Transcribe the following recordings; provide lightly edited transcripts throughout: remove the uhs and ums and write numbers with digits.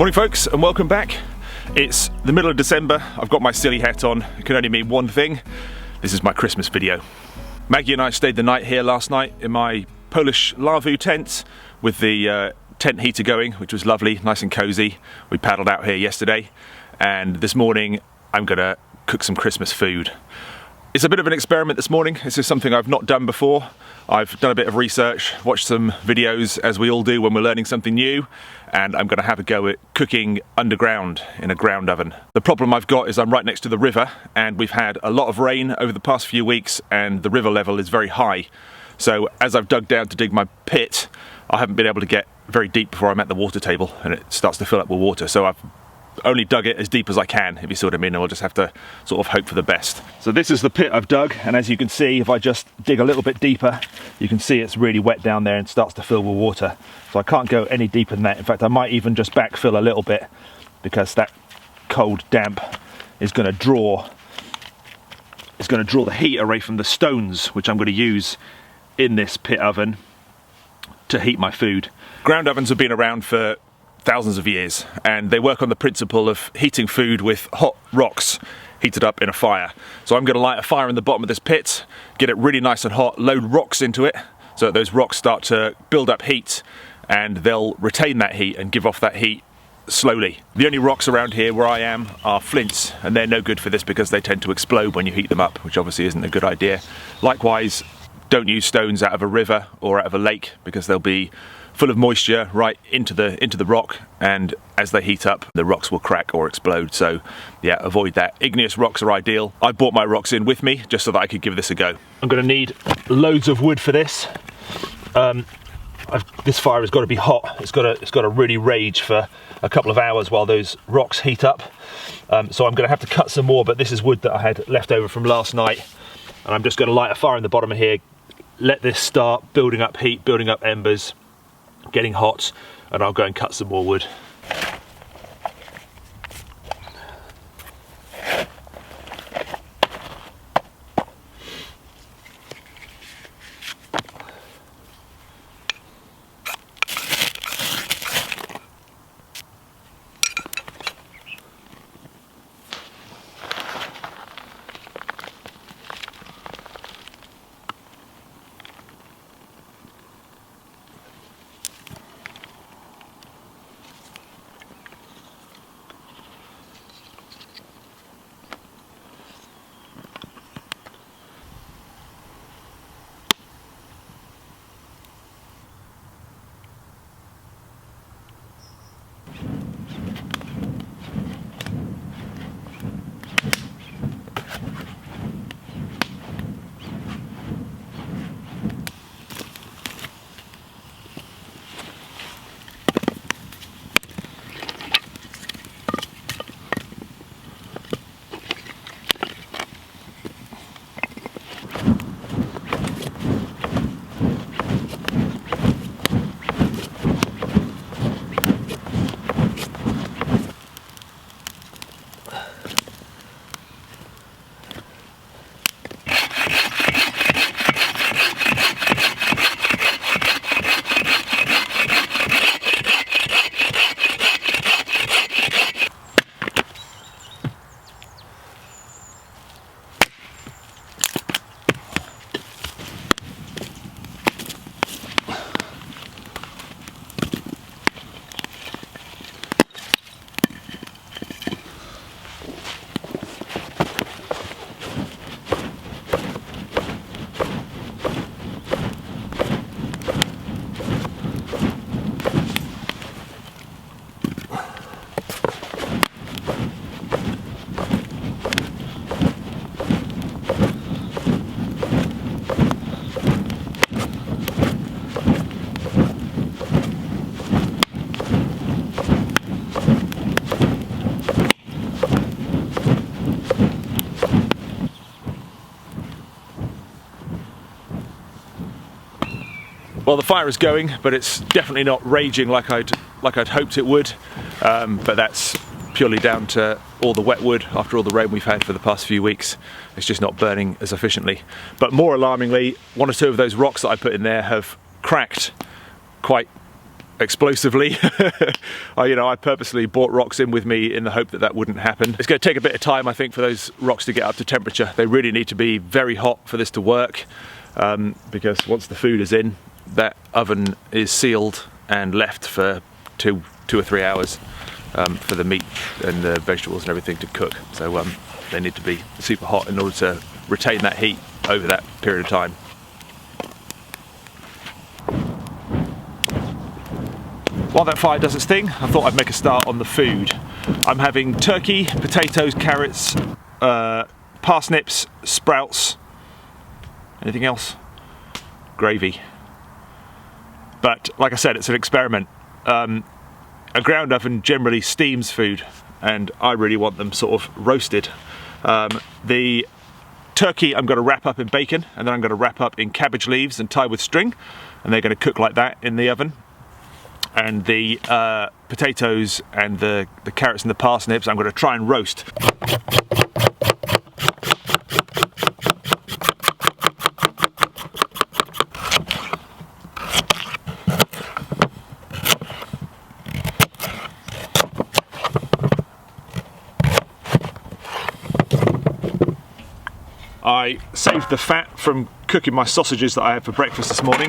Morning folks, and welcome back. It's the middle of December. I've got my silly hat on. It can only mean one thing. This is my Christmas video. Maggie and I stayed the night here last night in my Polish Lavu tent with the tent heater going, which was lovely, nice and cozy. We paddled out here yesterday, and this morning I'm gonna cook some Christmas food. It's a bit of an experiment this morning. This is something I've not done before. I've done a bit of research, watched some videos, as we all do when we're learning something new, and I'm gonna have a go at cooking underground in a ground oven. The problem I've got is I'm right next to the river, and we've had a lot of rain over the past few weeks, and the river level is very high. So as I've dug down to dig my pit, I haven't been able to get very deep before I'm at the water table, and it starts to fill up with water. So I've only dug it as deep as I can, if you see what I mean, and I'll just have to sort of hope for the best. So this is the pit I've dug, and as you can see, if I just dig a little bit deeper, you can see it's really wet down there and starts to fill with water. So I can't go any deeper than that. In fact, I might even just backfill a little bit, because that cold damp is going to draw the heat away from the stones, which I'm going to use in this pit oven to heat my food. Ground ovens have been around for thousands of years, and they work on the principle of heating food with hot rocks heated up in a fire. So I'm going to light a fire in the bottom of this pit, get it really nice and hot, load rocks into it so that those rocks start to build up heat, and they'll retain that heat and give off that heat slowly. The only rocks around here where I am are flints, and they're no good for this because they tend to explode when you heat them up, which obviously isn't a good idea. Likewise, don't use stones out of a river or out of a lake, because they'll be full of moisture right into the rock, and as they heat up, the rocks will crack or explode. So yeah, avoid that. Igneous rocks are ideal. I brought my rocks in with me just so that I could give this a go. I'm going to need loads of wood for this. This fire has got to be hot. It's got to really rage for a couple of hours while those rocks heat up. So I'm going to have to cut some more, but this is wood that I had left over from last night, and I'm just going to light a fire in the bottom of here, let this start building up heat, building up embers, getting hot, and I'll go and cut some more wood. Well, the fire is going, but it's definitely not raging like I'd hoped it would. But that's purely down to all the wet wood after all the rain we've had for the past few weeks. It's just not burning as efficiently. But more alarmingly, one or two of those rocks that I put in there have cracked quite explosively. I purposely brought rocks in with me in the hope that that wouldn't happen. It's going to take a bit of time, I think, for those rocks to get up to temperature. They really need to be very hot for this to work, because once the food is in, that oven is sealed and left for two or 3 hours for the meat and the vegetables and everything to cook. So they need to be super hot in order to retain that heat over that period of time. While that fire does its thing, I thought I'd make a start on the food. I'm having turkey, potatoes, carrots, parsnips, sprouts, anything else? Gravy. But like I said, it's an experiment. A ground oven generally steams food, and I really want them sort of roasted. The turkey I'm going to wrap up in bacon, and then I'm going to wrap up in cabbage leaves and tie with string, and they're going to cook like that in the oven. And the potatoes and the carrots and the parsnips I'm going to try and roast. I saved the fat from cooking my sausages that I had for breakfast this morning,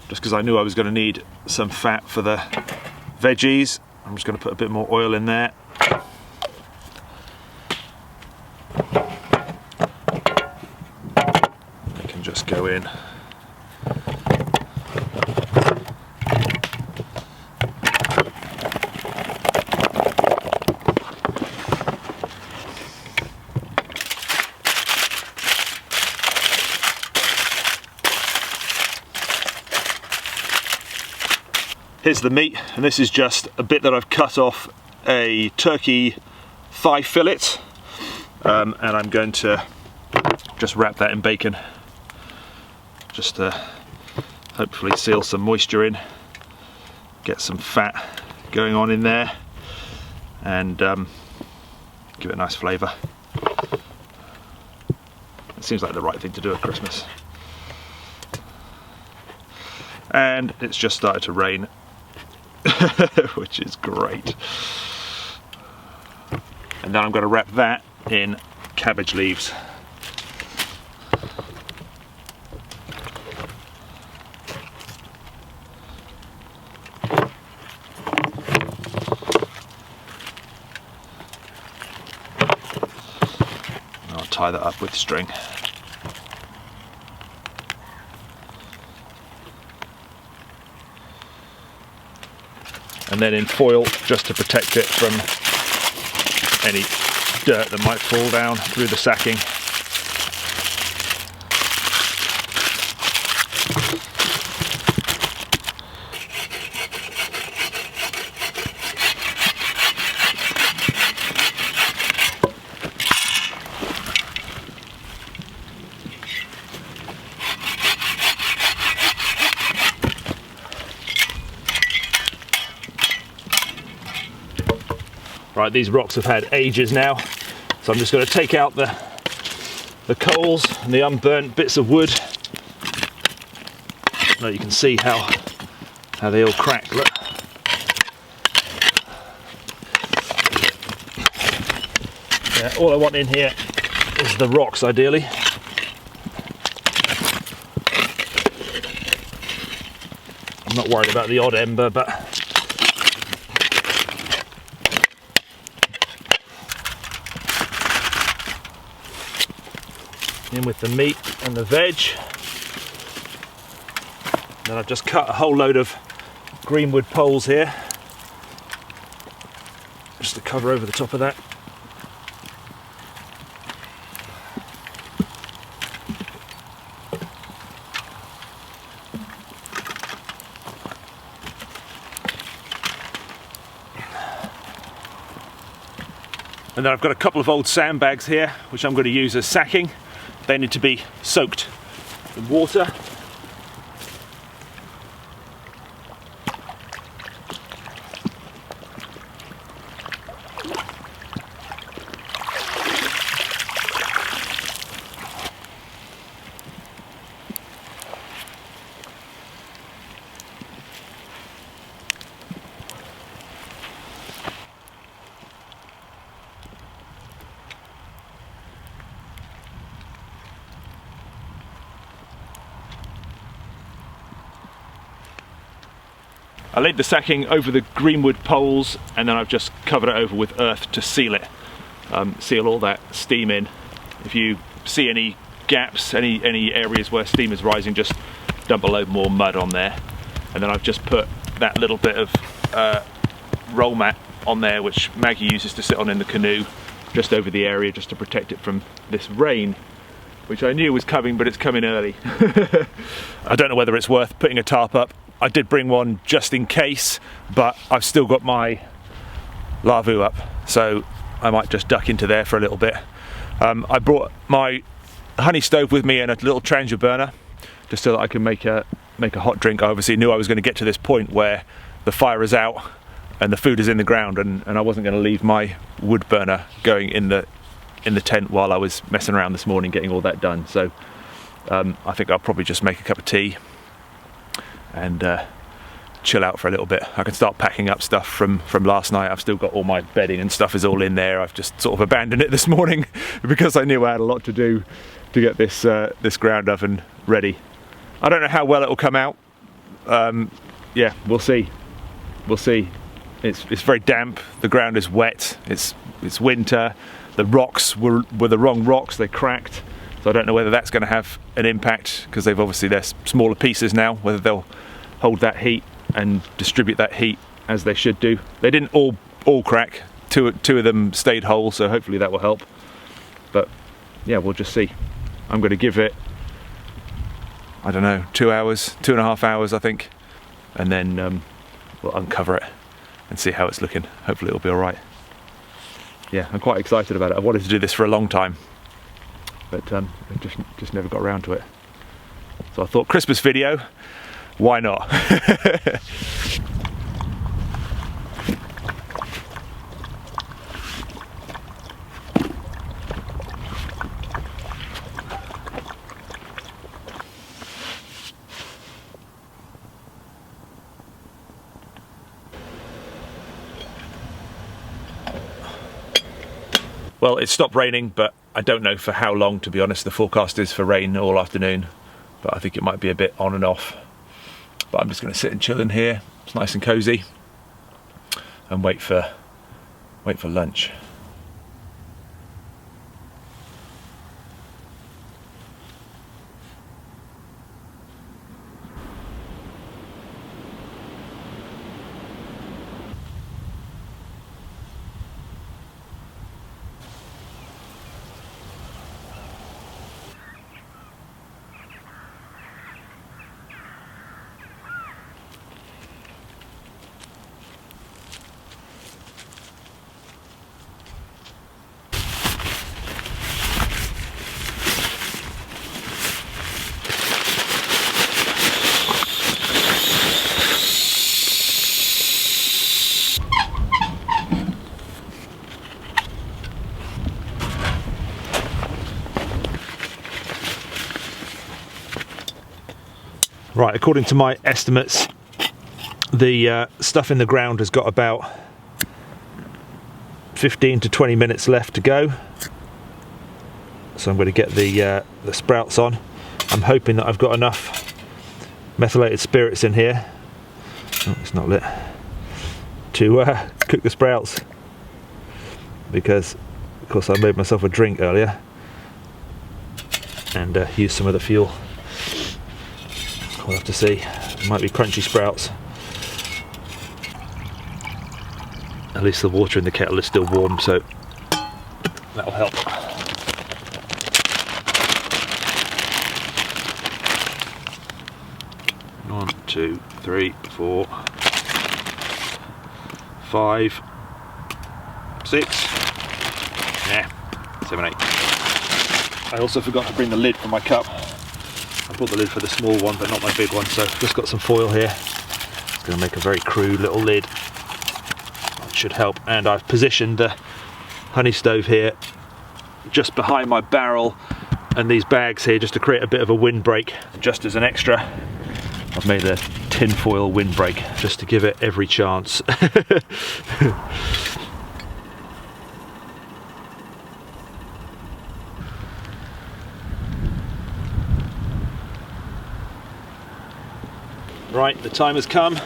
just because I knew I was going to need some fat for the veggies. I'm just going to put a bit more oil in there. It can just go in. Here's the meat, and this is just a bit that I've cut off a turkey thigh fillet, and I'm going to just wrap that in bacon, just to hopefully seal some moisture in, get some fat going on in there, and give it a nice flavour. It seems like the right thing to do at Christmas. And it's just started to rain, which is great. And then I'm going to wrap that in cabbage leaves. And I'll tie that up with string. And then in foil, just to protect it from any dirt that might fall down through the sacking. Right, these rocks have had ages now, so I'm just going to take out the coals and the unburnt bits of wood. Now you can see how they all crack. Look. Yeah, all I want in here is the rocks, ideally. I'm not worried about the odd ember, but in with the meat and the veg. Then I've just cut a whole load of greenwood poles here, just to cover over the top of that. And then I've got a couple of old sandbags here, which I'm going to use as sacking. They need to be soaked in water. I laid the sacking over the greenwood poles, and then I've just covered it over with earth to seal it, seal all that steam in. If you see any gaps, any areas where steam is rising, just dump a load more mud on there. And then I've just put that little bit of roll mat on there, which Maggie uses to sit on in the canoe, just over the area, just to protect it from this rain, which I knew was coming, but it's coming early. I don't know whether it's worth putting a tarp up. I did bring one just in case, but I've still got my lavoo up, so I might just duck into there for a little bit. I brought my honey stove with me and a little trangia burner, just so that I can make a hot drink. I obviously knew I was going to get to this point where the fire is out and the food is in the ground, and I wasn't going to leave my wood burner going in the tent while I was messing around this morning getting all that done. So I think I'll probably just make a cup of tea and chill out for a little bit. I can start packing up stuff from last night. I've still got all my bedding and stuff is all in there. I've just sort of abandoned it this morning because I knew I had a lot to do to get this ground oven ready. I don't know how well it will come out. Yeah, we'll see. We'll see. It's very damp. The ground is wet. It's winter. The rocks were the wrong rocks. They cracked. So I don't know whether that's going to have an impact, because they're smaller pieces now. Whether they'll hold that heat and distribute that heat as they should do. They didn't all crack. Two of them stayed whole, so hopefully that will help. But yeah, we'll just see. I'm going to give it, I don't know, 2 hours, 2.5 hours, I think, and then we'll uncover it and see how it's looking. Hopefully it'll be all right. Yeah, I'm quite excited about it. I wanted to do this for a long time, but I just never got around to it. So I thought, Christmas video, why not? Well, it stopped raining, but I don't know for how long, to be honest. The forecast is for rain all afternoon, but I think it might be a bit on and off. But I'm just going to sit and chill in here. It's nice and cozy, and wait for lunch. Right, according to my estimates, the stuff in the ground has got about 15 to 20 minutes left to go. So I'm going to get the sprouts on. I'm hoping that I've got enough methylated spirits in here. Oh, it's not lit. To cook the sprouts, because of course I made myself a drink earlier and used some of the fuel. We'll have to see. It might be crunchy sprouts. At least the water in the kettle is still warm, so that'll help. One, two, three, 4, 5, 6, yeah, 7, 8. I also forgot to bring the lid for my cup. I brought the lid for the small one, but not my big one, so I've just got some foil here. It's going to make a very crude little lid. That should help. And I've positioned the honey stove here just behind my barrel and these bags here, just to create a bit of a windbreak. Just as an extra, I've made a tin foil windbreak just to give it every chance. Right, the time has come.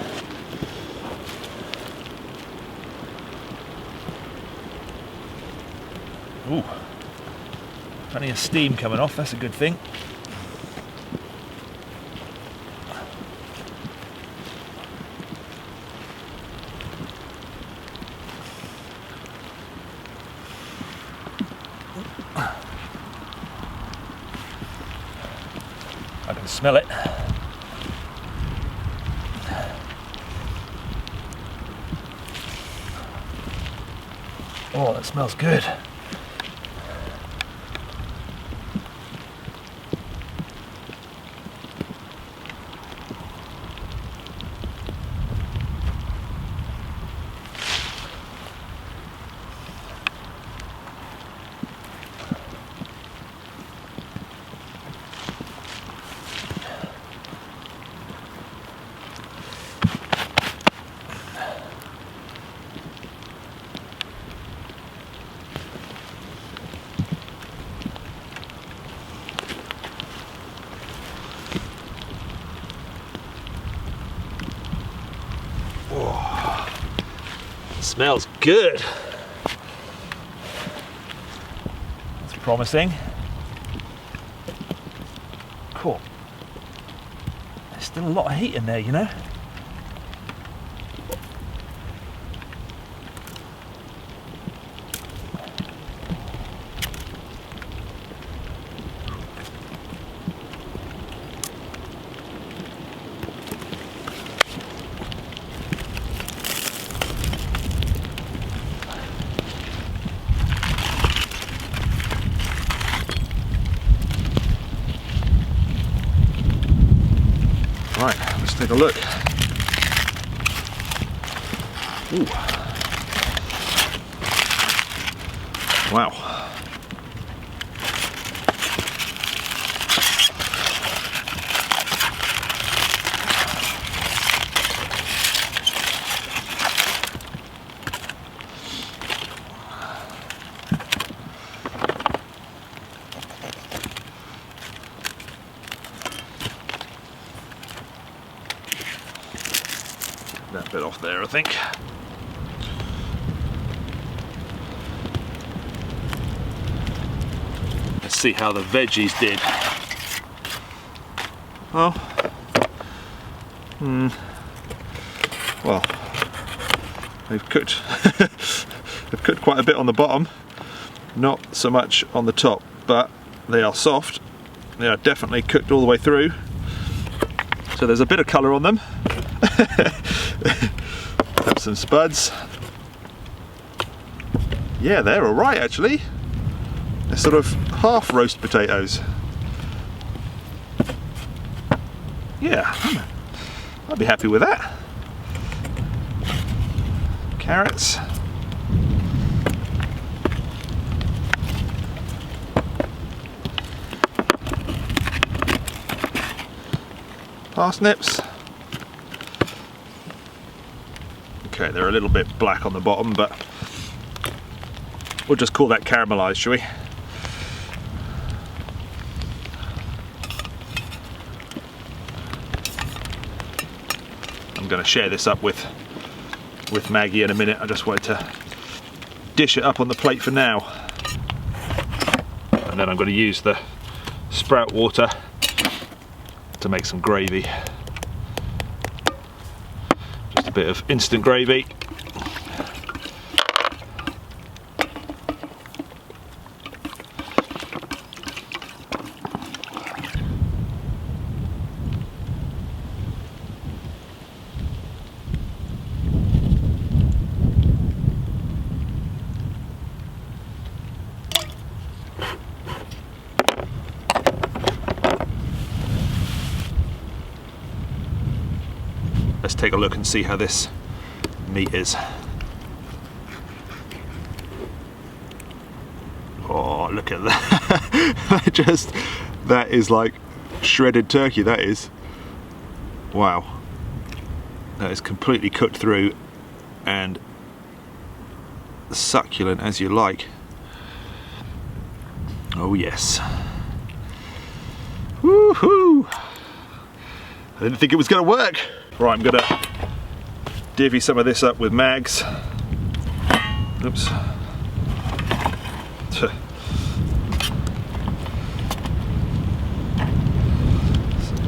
Ooh, plenty of steam coming off, that's a good thing. I can smell it. Oh, that smells good. Smells good. That's promising. Cool. There's still a lot of heat in there, you know. Right, let's take a look. Ooh. Wow. That bit off there, I think. Let's see how the veggies did. Oh. Well, they've cooked. They've cooked quite a bit on the bottom, not so much on the top, but they are soft. They are definitely cooked all the way through. So there's a bit of colour on them. Have some spuds. Yeah, they're alright actually. They're sort of half roast potatoes. Yeah, I'd be happy with that. Carrots. Parsnips. Okay, they're a little bit black on the bottom, but we'll just call that caramelised, shall we? I'm going to share this up with Maggie in a minute. I just wanted to dish it up on the plate for now. And then I'm going to use the sprout water to make some gravy. Just a bit of instant gravy. Let's take a look and see how this meat is. Oh, look at that. That is like shredded turkey, that is. Wow. That is completely cooked through and succulent as you like. Oh yes. Woohoo! I didn't think it was going to work. Right, I'm going to divvy some of this up with Mags. Oops.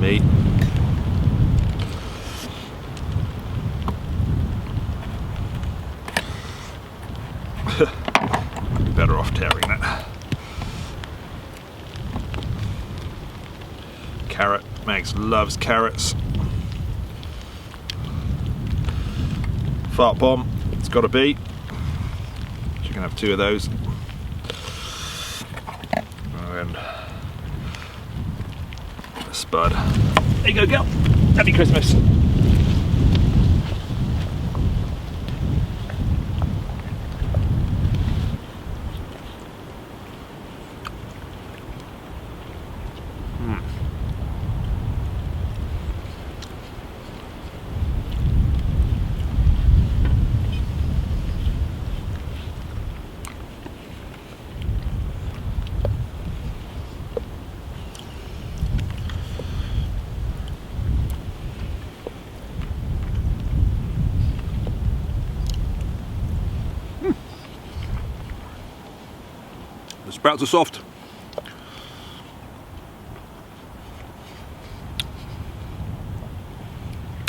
meat. Better off tearing that. Carrot. Mags loves carrots. Fart bomb. It's got to be. You can have 2 of those. And a spud. There you go, girl. Happy Christmas. The sprouts are soft.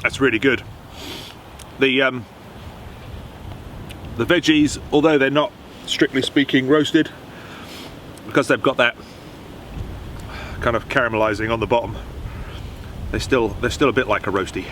That's really good. The veggies, although they're not strictly speaking roasted, because they've got that kind of caramelizing on the bottom, they're still a bit like a roasty.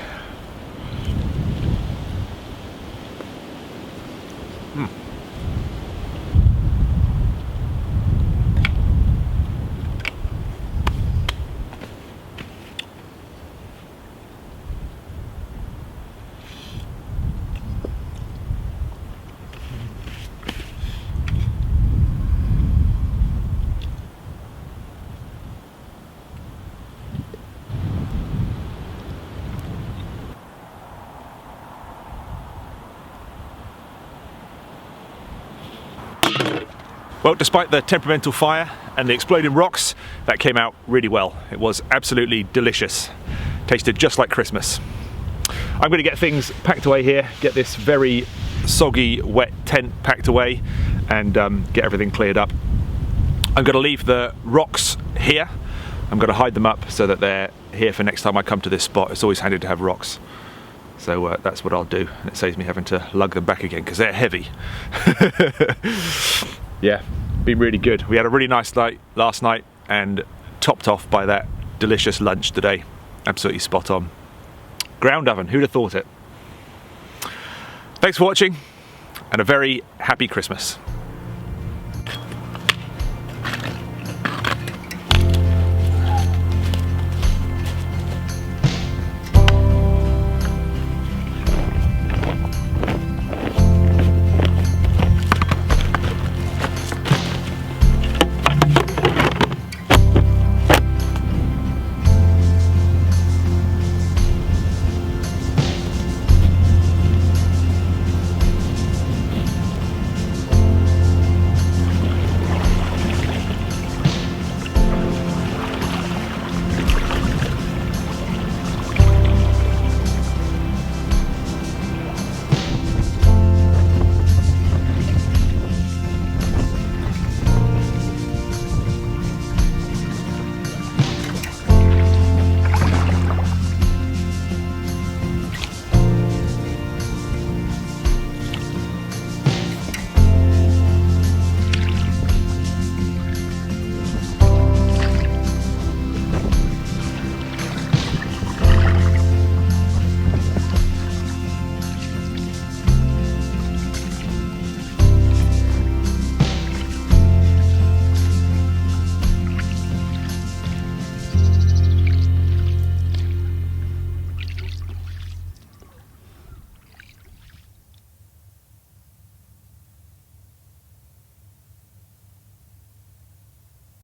Well, despite the temperamental fire and the exploding rocks, that came out really well. It was absolutely delicious. Tasted just like Christmas. I'm going to get things packed away here, get this very soggy, wet tent packed away, and get everything cleared up. I'm going to leave the rocks here. I'm going to hide them up so that they're here for next time I come to this spot. It's always handy to have rocks. So that's what I'll do. And it saves me having to lug them back again because they're heavy. Yeah, been really good. We had a really nice night last night and topped off by that delicious lunch today. Absolutely spot on. Ground oven, who'd have thought it? Thanks for watching and a very happy Christmas.